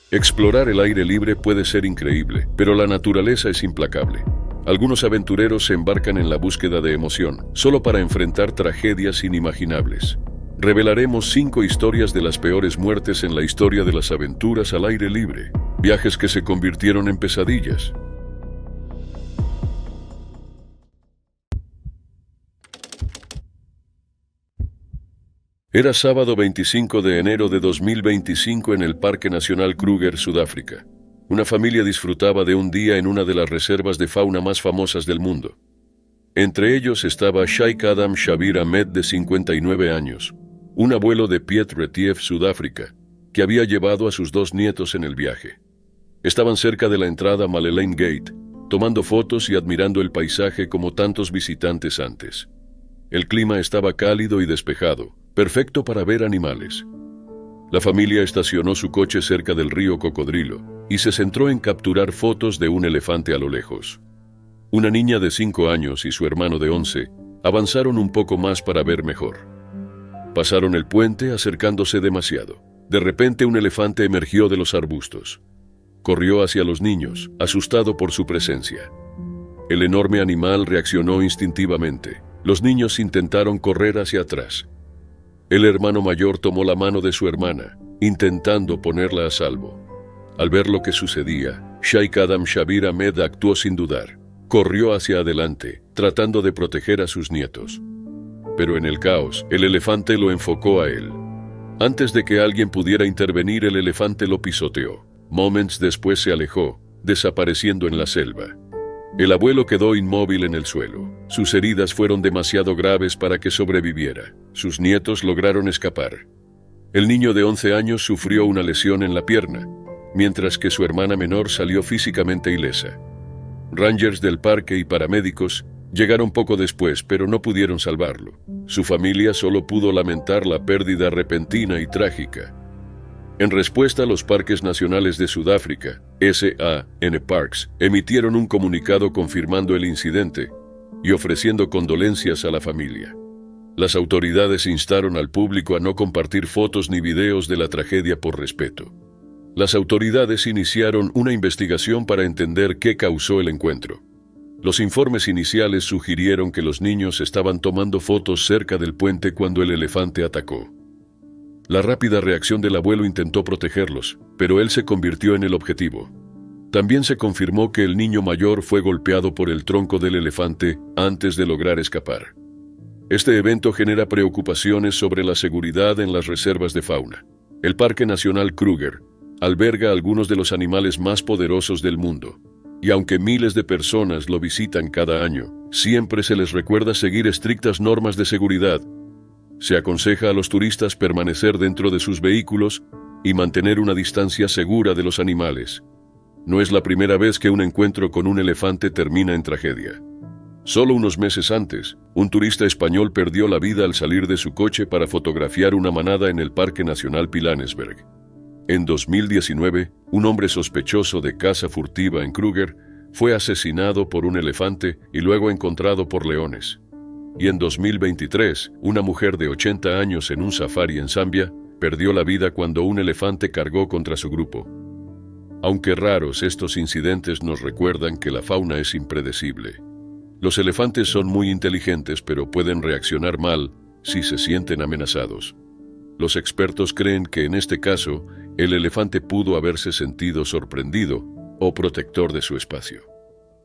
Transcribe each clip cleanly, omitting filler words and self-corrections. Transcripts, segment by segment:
Explorar el aire libre puede ser increíble, pero la naturaleza es implacable. Algunos aventureros se embarcan en la búsqueda de emoción, solo para enfrentar tragedias inimaginables. Revelaremos 5 historias de las peores muertes en la historia de las aventuras al aire libre, viajes que se convirtieron en pesadillas. Era sábado 25 de enero de 2025 en el Parque Nacional Kruger, Sudáfrica. Una familia disfrutaba de un día en una de las reservas de fauna más famosas del mundo. Entre ellos estaba Sheikh Adam Shabir Ahmed, de 59 años, un abuelo de Piet Retief, Sudáfrica, que había llevado a sus 2 nietos en el viaje. Estaban cerca de la entrada Malelane Gate, tomando fotos y admirando el paisaje como tantos visitantes antes. El clima estaba cálido y despejado, perfecto para ver animales. La familia estacionó su coche cerca del río Cocodrilo y se centró en capturar fotos de un elefante a lo lejos. Una niña de 5 años y su hermano de 11 avanzaron un poco más para ver mejor. Pasaron el puente acercándose demasiado. De repente un elefante emergió de los arbustos. Corrió hacia los niños, asustado por su presencia. El enorme animal reaccionó instintivamente. Los niños intentaron correr hacia atrás. El hermano mayor tomó la mano de su hermana, intentando ponerla a salvo. Al ver lo que sucedía, Sheikh Adam Shabir Ahmed actuó sin dudar. Corrió hacia adelante, tratando de proteger a sus nietos. Pero en el caos, el elefante lo enfocó a él. Antes de que alguien pudiera intervenir, el elefante lo pisoteó. Momentos después se alejó, desapareciendo en la selva. El abuelo quedó inmóvil en el suelo. Sus heridas fueron demasiado graves para que sobreviviera. Sus nietos lograron escapar. El niño de 11 años sufrió una lesión en la pierna, mientras que su hermana menor salió físicamente ilesa. Rangers del parque y paramédicos llegaron poco después, pero no pudieron salvarlo. Su familia solo pudo lamentar la pérdida repentina y trágica. En respuesta, los Parques Nacionales de Sudáfrica, SAN Parks, emitieron un comunicado confirmando el incidente y ofreciendo condolencias a la familia. Las autoridades instaron al público a no compartir fotos ni videos de la tragedia por respeto. Las autoridades iniciaron una investigación para entender qué causó el encuentro. Los informes iniciales sugirieron que los niños estaban tomando fotos cerca del puente cuando el elefante atacó. La rápida reacción del abuelo intentó protegerlos, pero él se convirtió en el objetivo. También se confirmó que el niño mayor fue golpeado por el tronco del elefante antes de lograr escapar. Este evento genera preocupaciones sobre la seguridad en las reservas de fauna. El Parque Nacional Kruger alberga algunos de los animales más poderosos del mundo, y aunque miles de personas lo visitan cada año, siempre se les recuerda seguir estrictas normas de seguridad. Se aconseja a los turistas permanecer dentro de sus vehículos y mantener una distancia segura de los animales. No es la primera vez que un encuentro con un elefante termina en tragedia. Solo unos meses antes, un turista español perdió la vida al salir de su coche para fotografiar una manada en el Parque Nacional Pilanesberg. En 2019, un hombre sospechoso de caza furtiva en Kruger fue asesinado por un elefante y luego encontrado por leones. Y en 2023, una mujer de 80 años en un safari en Zambia perdió la vida cuando un elefante cargó contra su grupo. Aunque raros, estos incidentes nos recuerdan que la fauna es impredecible. Los elefantes son muy inteligentes, pero pueden reaccionar mal si se sienten amenazados. Los expertos creen que en este caso, el elefante pudo haberse sentido sorprendido o protector de su espacio.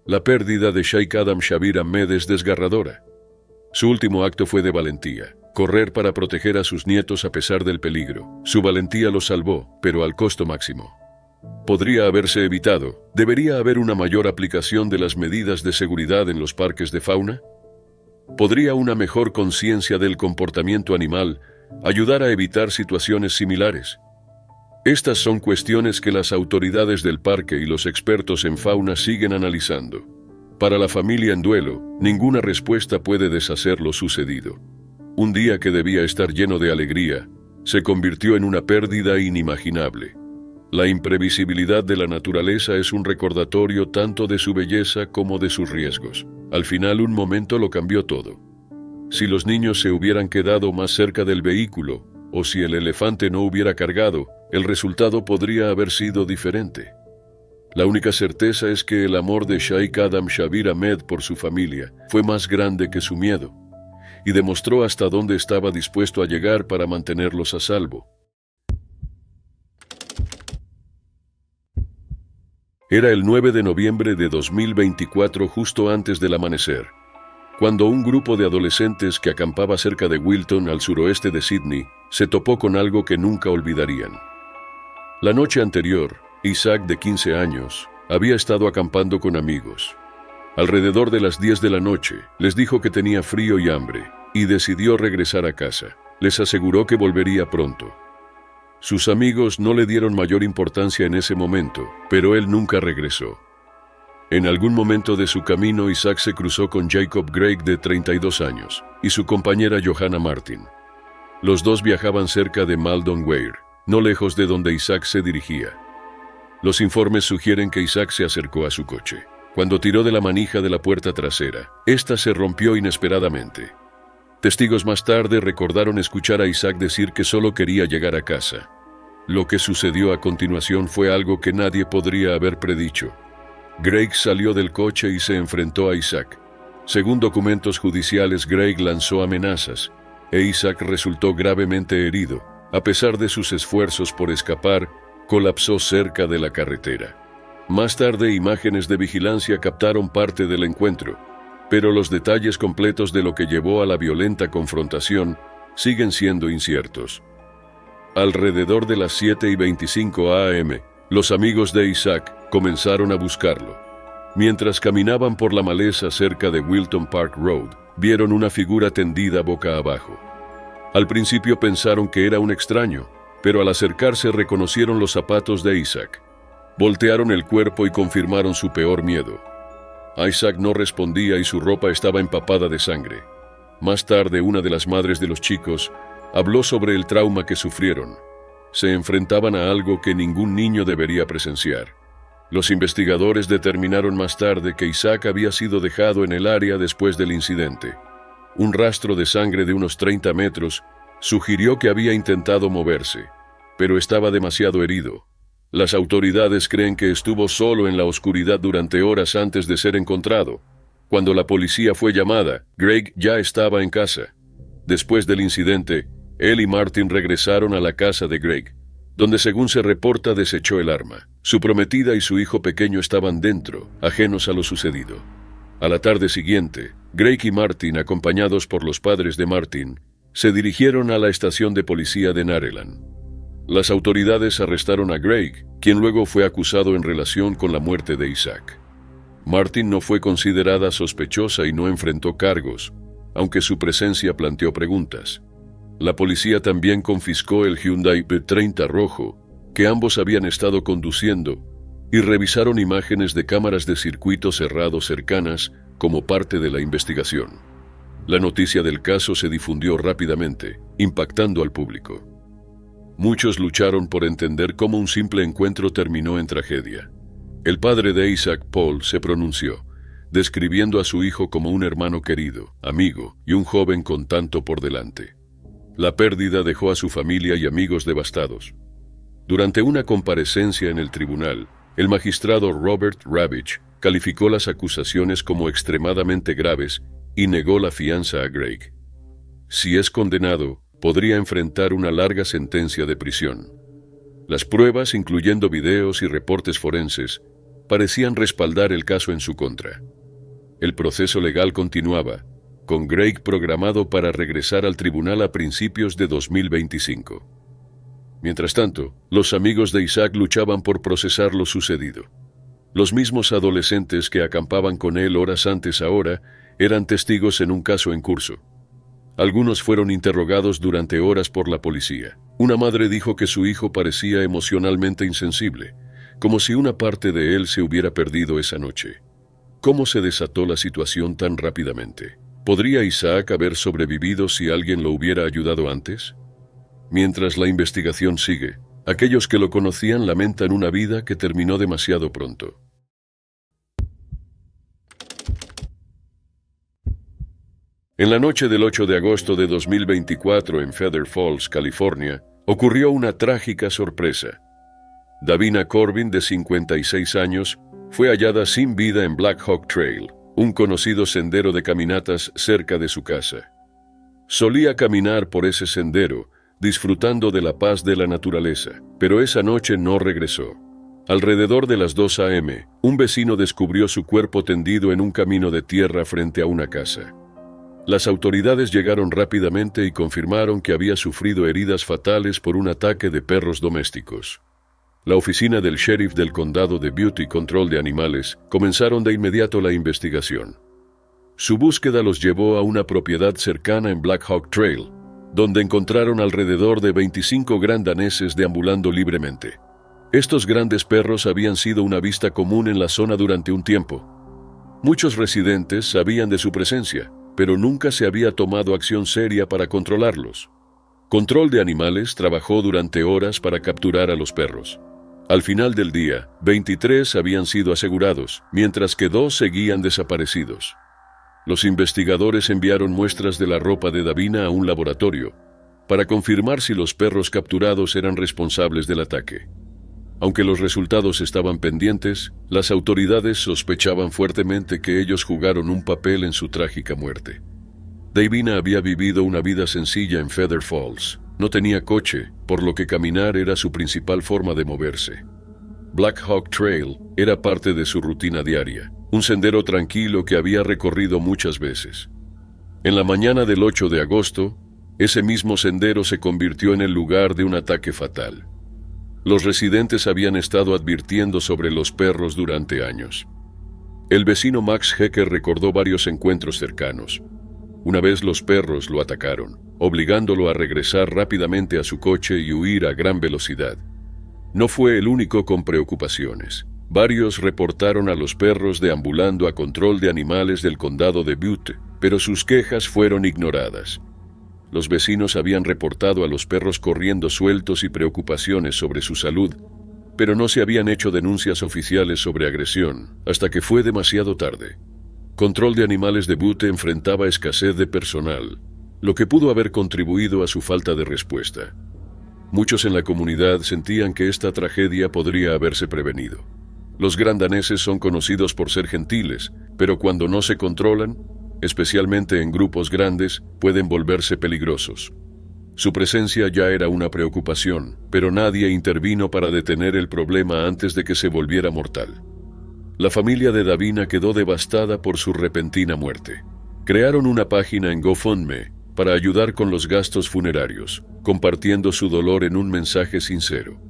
La pérdida de Sheikh Adam Shabir Ahmed es desgarradora. Su último acto fue de valentía, correr para proteger a sus nietos a pesar del peligro. Su valentía los salvó, pero al costo máximo. Podría haberse evitado. ¿Debería haber una mayor aplicación de las medidas de seguridad en los parques de fauna? ¿Podría una mejor conciencia del comportamiento animal ayudar a evitar situaciones similares? Estas son cuestiones que las autoridades del parque y los expertos en fauna siguen analizando. Para la familia en duelo, ninguna respuesta puede deshacer lo sucedido. Un día que debía estar lleno de alegría, se convirtió en una pérdida inimaginable. La imprevisibilidad de la naturaleza es un recordatorio tanto de su belleza como de sus riesgos. Al final, un momento lo cambió todo. Si los niños se hubieran quedado más cerca del vehículo, o si el elefante no hubiera cargado, el resultado podría haber sido diferente. La única certeza es que el amor de Sheikh Adam Shabir Ahmed por su familia fue más grande que su miedo, y demostró hasta dónde estaba dispuesto a llegar para mantenerlos a salvo. Era el 9 de noviembre de 2024, justo antes del amanecer, cuando un grupo de adolescentes que acampaba cerca de Wilton, al suroeste de Sydney, se topó con algo que nunca olvidarían. La noche anterior, Isaac, de 15 años, había estado acampando con amigos. Alrededor de las 10 de la noche, les dijo que tenía frío y hambre, y decidió regresar a casa. Les aseguró que volvería pronto. Sus amigos no le dieron mayor importancia en ese momento, pero él nunca regresó. En algún momento de su camino, Isaac se cruzó con Jacob Greig, de 32 años, y su compañera Johanna Martin. Los dos viajaban cerca de Maldon Weir, no lejos de donde Isaac se dirigía. Los informes sugieren que Isaac se acercó a su coche. Cuando tiró de la manija de la puerta trasera, esta se rompió inesperadamente. Testigos más tarde recordaron escuchar a Isaac decir que solo quería llegar a casa. Lo que sucedió a continuación fue algo que nadie podría haber predicho. Greig salió del coche y se enfrentó a Isaac. Según documentos judiciales, Greig lanzó amenazas, e Isaac resultó gravemente herido. A pesar de sus esfuerzos por escapar, colapsó cerca de la carretera. Más tarde, imágenes de vigilancia captaron parte del encuentro, pero los detalles completos de lo que llevó a la violenta confrontación siguen siendo inciertos. Alrededor de las 7:25 a.m., los amigos de Isaac comenzaron a buscarlo. Mientras caminaban por la maleza cerca de Wilton Park Road, vieron una figura tendida boca abajo. Al principio pensaron que era un extraño, pero al acercarse reconocieron los zapatos de Isaac. Voltearon el cuerpo y confirmaron su peor miedo. Isaac no respondía y su ropa estaba empapada de sangre. Más tarde, una de las madres de los chicos habló sobre el trauma que sufrieron. Se enfrentaban a algo que ningún niño debería presenciar. Los investigadores determinaron más tarde que Isaac había sido dejado en el área después del incidente. Un rastro de sangre de unos 30 metros sugirió que había intentado moverse, pero estaba demasiado herido. Las autoridades creen que estuvo solo en la oscuridad durante horas antes de ser encontrado. Cuando la policía fue llamada, Greig ya estaba en casa. Después del incidente, él y Martin regresaron a la casa de Greig, donde según se reporta desechó el arma. Su prometida y su hijo pequeño estaban dentro, ajenos a lo sucedido. A la tarde siguiente, Greig y Martin, acompañados por los padres de Martin, se dirigieron a la estación de policía de Nareland. Las autoridades arrestaron a Greig, quien luego fue acusado en relación con la muerte de Isaac. Martin no fue considerada sospechosa y no enfrentó cargos, aunque su presencia planteó preguntas. La policía también confiscó el Hyundai P30 rojo, que ambos habían estado conduciendo, y revisaron imágenes de cámaras de circuito cerrado cercanas como parte de la investigación. La noticia del caso se difundió rápidamente, impactando al público. Muchos lucharon por entender cómo un simple encuentro terminó en tragedia. El padre de Isaac, Paul, se pronunció, describiendo a su hijo como un hermano querido, amigo y un joven con tanto por delante. La pérdida dejó a su familia y amigos devastados. Durante una comparecencia en el tribunal, el magistrado Robert Ravitch calificó las acusaciones como extremadamente graves y negó la fianza a Greig. Si es condenado, podría enfrentar una larga sentencia de prisión. Las pruebas, incluyendo videos y reportes forenses, parecían respaldar el caso en su contra. El proceso legal continuaba, con Greig programado para regresar al tribunal a principios de 2025. Mientras tanto, los amigos de Isaac luchaban por procesar lo sucedido. Los mismos adolescentes que acampaban con él horas antes ahora eran testigos en un caso en curso. Algunos fueron interrogados durante horas por la policía. Una madre dijo que su hijo parecía emocionalmente insensible, como si una parte de él se hubiera perdido esa noche. ¿Cómo se desató la situación tan rápidamente? ¿Podría Isaac haber sobrevivido si alguien lo hubiera ayudado antes? Mientras la investigación sigue, aquellos que lo conocían lamentan una vida que terminó demasiado pronto. En la noche del 8 de agosto de 2024 en Feather Falls, California, ocurrió una trágica sorpresa. Davina Corbin, de 56 años, fue hallada sin vida en Black Hawk Trail, un conocido sendero de caminatas cerca de su casa. Solía caminar por ese sendero, disfrutando de la paz de la naturaleza, pero esa noche no regresó. Alrededor de las 2 a.m., un vecino descubrió su cuerpo tendido en un camino de tierra frente a una casa. Las autoridades llegaron rápidamente y confirmaron que había sufrido heridas fatales por un ataque de perros domésticos. La oficina del sheriff del condado de Butte y Control de Animales comenzaron de inmediato la investigación. Su búsqueda los llevó a una propiedad cercana en Black Hawk Trail, donde encontraron alrededor de 25 gran daneses deambulando libremente. Estos grandes perros habían sido una vista común en la zona durante un tiempo. Muchos residentes sabían de su presencia, pero nunca se había tomado acción seria para controlarlos. Control de Animales trabajó durante horas para capturar a los perros. Al final del día, 23 habían sido asegurados, mientras que 2 seguían desaparecidos. Los investigadores enviaron muestras de la ropa de Davina a un laboratorio para confirmar si los perros capturados eran responsables del ataque. Aunque los resultados estaban pendientes, las autoridades sospechaban fuertemente que ellos jugaron un papel en su trágica muerte. Davina había vivido una vida sencilla en Feather Falls. No tenía coche, por lo que caminar era su principal forma de moverse. Black Hawk Trail era parte de su rutina diaria, un sendero tranquilo que había recorrido muchas veces. En la mañana del 8 de agosto, ese mismo sendero se convirtió en el lugar de un ataque fatal. Los residentes habían estado advirtiendo sobre los perros durante años. El vecino Max Hecker recordó varios encuentros cercanos. Una vez los perros lo atacaron, obligándolo a regresar rápidamente a su coche y huir a gran velocidad. No fue el único con preocupaciones. Varios reportaron a los perros deambulando a Control de Animales del condado de Butte, pero sus quejas fueron ignoradas. Los vecinos habían reportado a los perros corriendo sueltos y preocupaciones sobre su salud, pero no se habían hecho denuncias oficiales sobre agresión, hasta que fue demasiado tarde. Control de Animales de Butte enfrentaba escasez de personal, lo que pudo haber contribuido a su falta de respuesta. Muchos en la comunidad sentían que esta tragedia podría haberse prevenido. Los gran daneses son conocidos por ser gentiles, pero cuando no se controlan, especialmente en grupos grandes, pueden volverse peligrosos. Su presencia ya era una preocupación, pero nadie intervino para detener el problema antes de que se volviera mortal. La familia de Davina quedó devastada por su repentina muerte. Crearon una página en GoFundMe para ayudar con los gastos funerarios, compartiendo su dolor en un mensaje sincero.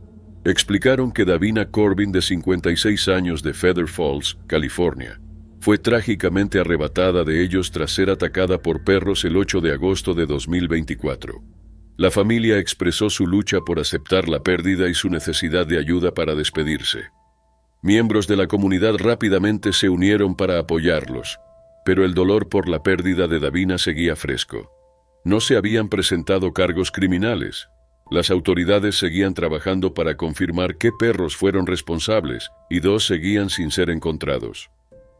Explicaron que Davina Corbin, de 56 años, de Feather Falls, California, fue trágicamente arrebatada de ellos tras ser atacada por perros el 8 de agosto de 2024. La familia expresó su lucha por aceptar la pérdida y su necesidad de ayuda para despedirse. Miembros de la comunidad rápidamente se unieron para apoyarlos, pero el dolor por la pérdida de Davina seguía fresco. No se habían presentado cargos criminales. Las autoridades seguían trabajando para confirmar qué perros fueron responsables y 2 seguían sin ser encontrados.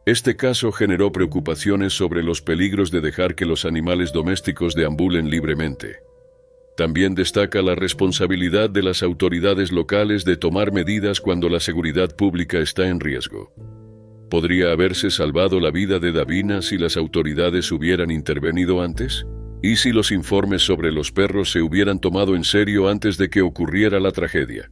Este caso generó preocupaciones sobre los peligros de dejar que los animales domésticos deambulen libremente. También destaca la responsabilidad de las autoridades locales de tomar medidas cuando la seguridad pública está en riesgo. ¿Podría haberse salvado la vida de Davina si las autoridades hubieran intervenido antes? ¿Y si los informes sobre los perros se hubieran tomado en serio antes de que ocurriera la tragedia?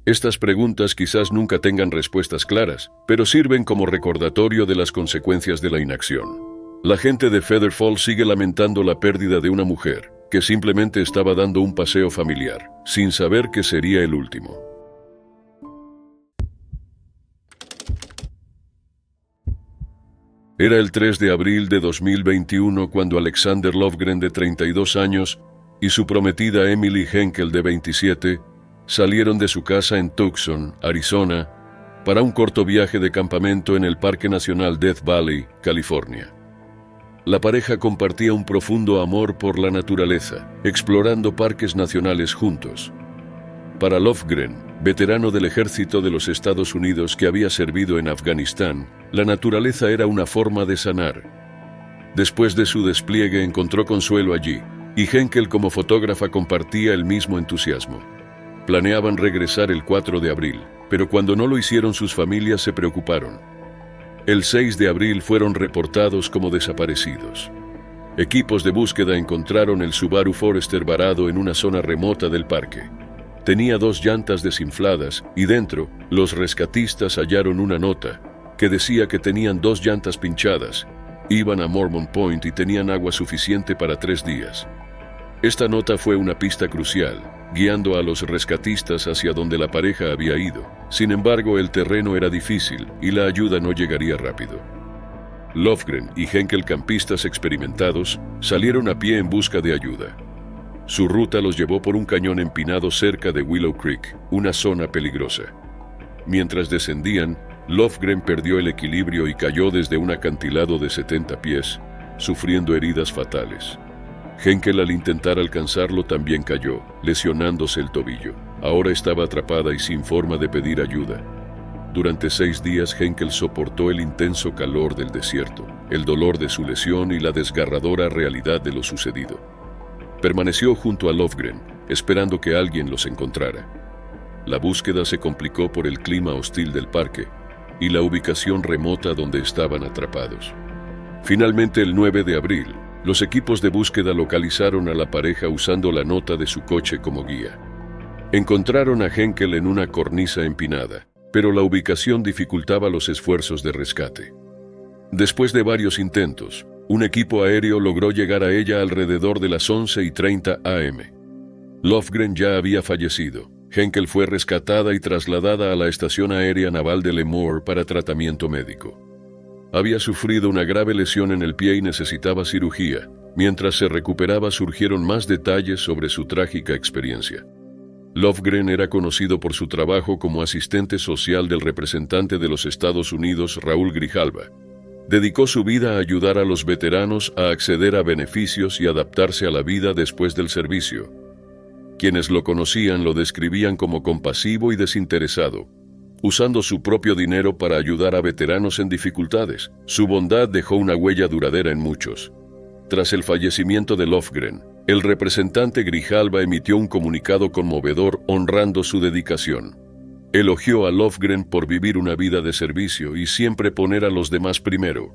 Estas preguntas quizás nunca tengan respuestas claras, pero sirven como recordatorio de las consecuencias de la inacción. La gente de Feather Falls sigue lamentando la pérdida de una mujer que simplemente estaba dando un paseo familiar, sin saber que sería el último. Era el 3 de abril de 2021 cuando Alexander Lofgren, de 32 años, y su prometida Emily Henkel, de 27, salieron de su casa en Tucson, Arizona, para un corto viaje de campamento en el Parque Nacional Death Valley, California. La pareja compartía un profundo amor por la naturaleza, explorando parques nacionales juntos. Para Lofgren, veterano del ejército de los Estados Unidos que había servido en Afganistán, la naturaleza era una forma de sanar. Después de su despliegue encontró consuelo allí, y Henkel como fotógrafa compartía el mismo entusiasmo. Planeaban regresar el 4 de abril, pero cuando no lo hicieron sus familias se preocuparon. El 6 de abril fueron reportados como desaparecidos. Equipos de búsqueda encontraron el Subaru Forester varado en una zona remota del parque. Tenía 2 llantas desinfladas y dentro, los rescatistas hallaron una nota que decía que tenían 2 llantas pinchadas, iban a Mormon Point y tenían agua suficiente para 3 días. Esta nota fue una pista crucial, guiando a los rescatistas hacia donde la pareja había ido. Sin embargo, el terreno era difícil y la ayuda no llegaría rápido. Lofgren y Henkel, campistas experimentados, salieron a pie en busca de ayuda. Su ruta los llevó por un cañón empinado cerca de Willow Creek, una zona peligrosa. Mientras descendían, Lofgren perdió el equilibrio y cayó desde un acantilado de 70 pies, sufriendo heridas fatales. Henkel, al intentar alcanzarlo, también cayó, lesionándose el tobillo. Ahora estaba atrapada y sin forma de pedir ayuda. Durante 6 días, Henkel soportó el intenso calor del desierto, el dolor de su lesión y la desgarradora realidad de lo sucedido. Permaneció junto a Lofgren, esperando que alguien los encontrara. La búsqueda se complicó por el clima hostil del parque y la ubicación remota donde estaban atrapados. Finalmente, el 9 de abril, los equipos de búsqueda localizaron a la pareja usando la nota de su coche como guía. Encontraron a Henkel en una cornisa empinada, pero la ubicación dificultaba los esfuerzos de rescate. Después de varios intentos, un equipo aéreo logró llegar a ella alrededor de las 11:30 am. Lofgren ya había fallecido. Henkel fue rescatada y trasladada a la Estación Aérea Naval de Lemoore para tratamiento médico. Había sufrido una grave lesión en el pie y necesitaba cirugía. Mientras se recuperaba, surgieron más detalles sobre su trágica experiencia. Lofgren era conocido por su trabajo como asistente social del representante de los Estados Unidos, Raúl Grijalva. Dedicó su vida a ayudar a los veteranos a acceder a beneficios y adaptarse a la vida después del servicio. Quienes lo conocían lo describían como compasivo y desinteresado, usando su propio dinero para ayudar a veteranos en dificultades. Su bondad dejó una huella duradera en muchos. Tras el fallecimiento de Lofgren, el representante Grijalva emitió un comunicado conmovedor honrando su dedicación. Elogió a Lofgren por vivir una vida de servicio y siempre poner a los demás primero.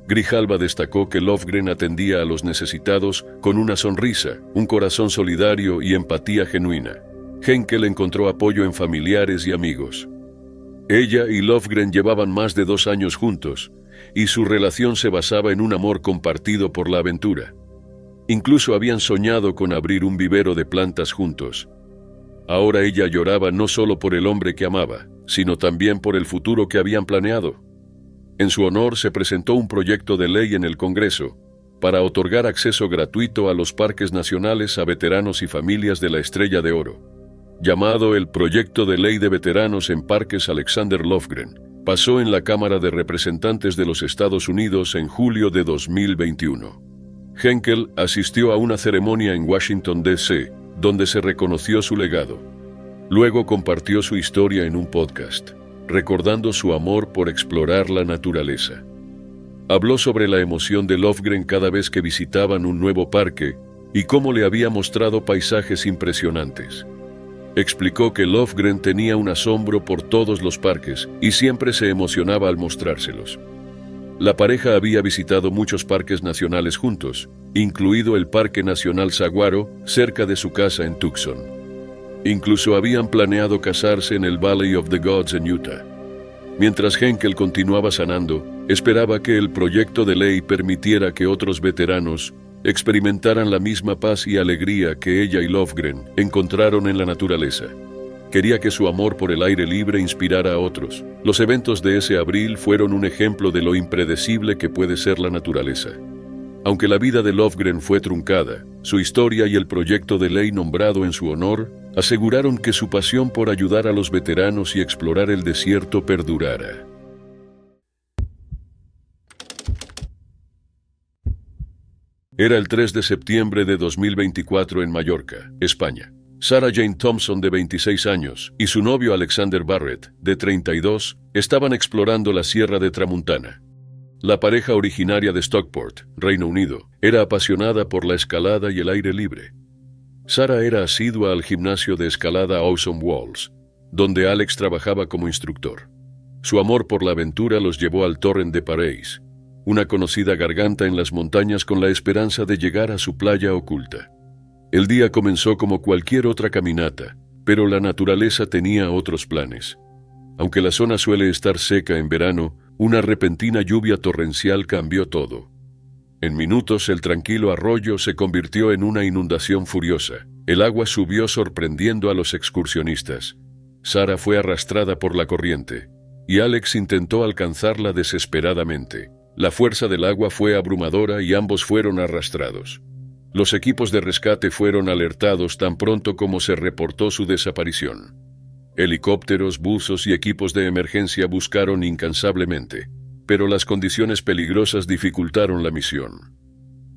Grijalva destacó que Lofgren atendía a los necesitados con una sonrisa, un corazón solidario y empatía genuina. Henkel encontró apoyo en familiares y amigos. Ella y Lofgren llevaban más de 2 años juntos, y su relación se basaba en un amor compartido por la aventura. Incluso habían soñado con abrir un vivero de plantas juntos. Ahora ella lloraba no solo por el hombre que amaba, sino también por el futuro que habían planeado. En su honor se presentó un proyecto de ley en el Congreso para otorgar acceso gratuito a los parques nacionales a veteranos y familias de la Estrella de Oro. Llamado el Proyecto de Ley de Veteranos en Parques Alexander Lofgren, pasó en la Cámara de Representantes de los Estados Unidos en julio de 2021. Henkel asistió a una ceremonia en Washington, D.C., donde se reconoció su legado. Luego compartió su historia en un podcast, recordando su amor por explorar la naturaleza. Habló sobre la emoción de Lofgren cada vez que visitaban un nuevo parque y cómo le había mostrado paisajes impresionantes. Explicó que Lofgren tenía un asombro por todos los parques y siempre se emocionaba al mostrárselos. La pareja había visitado muchos parques nacionales juntos, incluido el Parque Nacional Saguaro, cerca de su casa en Tucson. Incluso habían planeado casarse en el Valley of the Gods en Utah. Mientras Henkel continuaba sanando, esperaba que el proyecto de ley permitiera que otros veteranos experimentaran la misma paz y alegría que ella y Lofgren encontraron en la naturaleza. Quería que su amor por el aire libre inspirara a otros. Los eventos de ese abril fueron un ejemplo de lo impredecible que puede ser la naturaleza. Aunque la vida de Lofgren fue truncada, su historia y el proyecto de ley nombrado en su honor aseguraron que su pasión por ayudar a los veteranos y explorar el desierto perdurara. Era el 3 de septiembre de 2024 en Mallorca, España. Sarah Jane Thompson, de 26 años, y su novio Alexander Barrett, de 32, estaban explorando la Sierra de Tramuntana. La pareja originaria de Stockport, Reino Unido, era apasionada por la escalada y el aire libre. Sara era asidua al gimnasio de escalada Awesome Walls, donde Alex trabajaba como instructor. Su amor por la aventura los llevó al Torrent de Pareys, una conocida garganta en las montañas con la esperanza de llegar a su playa oculta. El día comenzó como cualquier otra caminata, pero la naturaleza tenía otros planes. Aunque la zona suele estar seca en verano, una repentina lluvia torrencial cambió todo. En minutos el tranquilo arroyo se convirtió en una inundación furiosa. El agua subió sorprendiendo a los excursionistas. Sara fue arrastrada por la corriente, y Alex intentó alcanzarla desesperadamente. La fuerza del agua fue abrumadora y ambos fueron arrastrados. Los equipos de rescate fueron alertados tan pronto como se reportó su desaparición. Helicópteros, buzos y equipos de emergencia buscaron incansablemente, pero las condiciones peligrosas dificultaron la misión.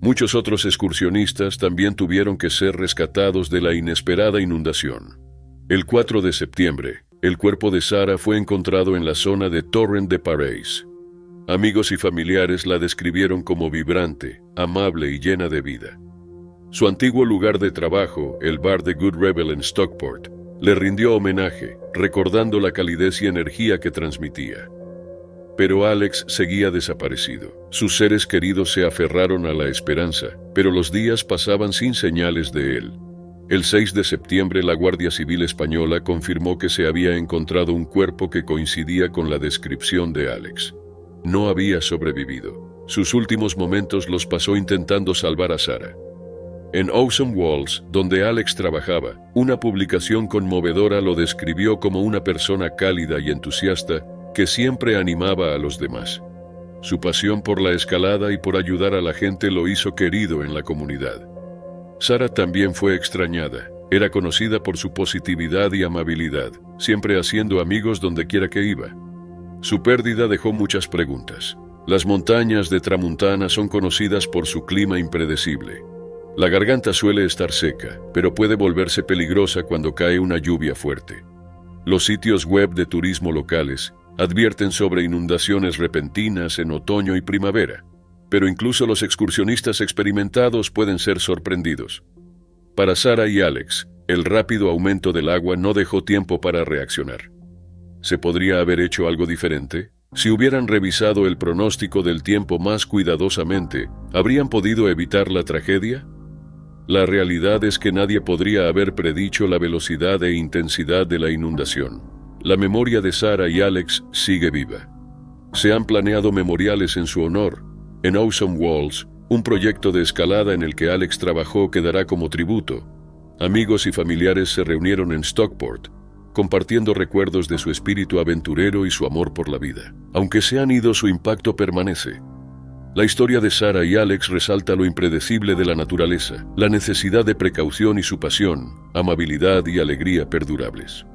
Muchos otros excursionistas también tuvieron que ser rescatados de la inesperada inundación. El 4 de septiembre, el cuerpo de Sara fue encontrado en la zona de Torrent de Pareys. Amigos y familiares la describieron como vibrante, amable y llena de vida. Su antiguo lugar de trabajo, el bar de Good Rebel en Stockport, le rindió homenaje, recordando la calidez y energía que transmitía. Pero Alex seguía desaparecido. Sus seres queridos se aferraron a la esperanza, pero los días pasaban sin señales de él. El 6 de septiembre la Guardia Civil Española confirmó que se había encontrado un cuerpo que coincidía con la descripción de Alex. No había sobrevivido. Sus últimos momentos los pasó intentando salvar a Sara. En Awesome Walls, donde Alex trabajaba, una publicación conmovedora lo describió como una persona cálida y entusiasta que siempre animaba a los demás. Su pasión por la escalada y por ayudar a la gente lo hizo querido en la comunidad. Sara también fue extrañada. Era conocida por su positividad y amabilidad, siempre haciendo amigos donde quiera que iba. Su pérdida dejó muchas preguntas. Las montañas de Tramuntana son conocidas por su clima impredecible. La garganta suele estar seca, pero puede volverse peligrosa cuando cae una lluvia fuerte. Los sitios web de turismo locales advierten sobre inundaciones repentinas en otoño y primavera, pero incluso los excursionistas experimentados pueden ser sorprendidos. Para Sara y Alex, el rápido aumento del agua no dejó tiempo para reaccionar. ¿Se podría haber hecho algo diferente? Si hubieran revisado el pronóstico del tiempo más cuidadosamente, ¿habrían podido evitar la tragedia? La realidad es que nadie podría haber predicho la velocidad e intensidad de la inundación. La memoria de Sara y Alex sigue viva. Se han planeado memoriales en su honor. En Awesome Walls, un proyecto de escalada en el que Alex trabajó quedará como tributo. Amigos y familiares se reunieron en Stockport, compartiendo recuerdos de su espíritu aventurero y su amor por la vida. Aunque se han ido, su impacto permanece. La historia de Sara y Alex resalta lo impredecible de la naturaleza, la necesidad de precaución y su pasión, amabilidad y alegría perdurables.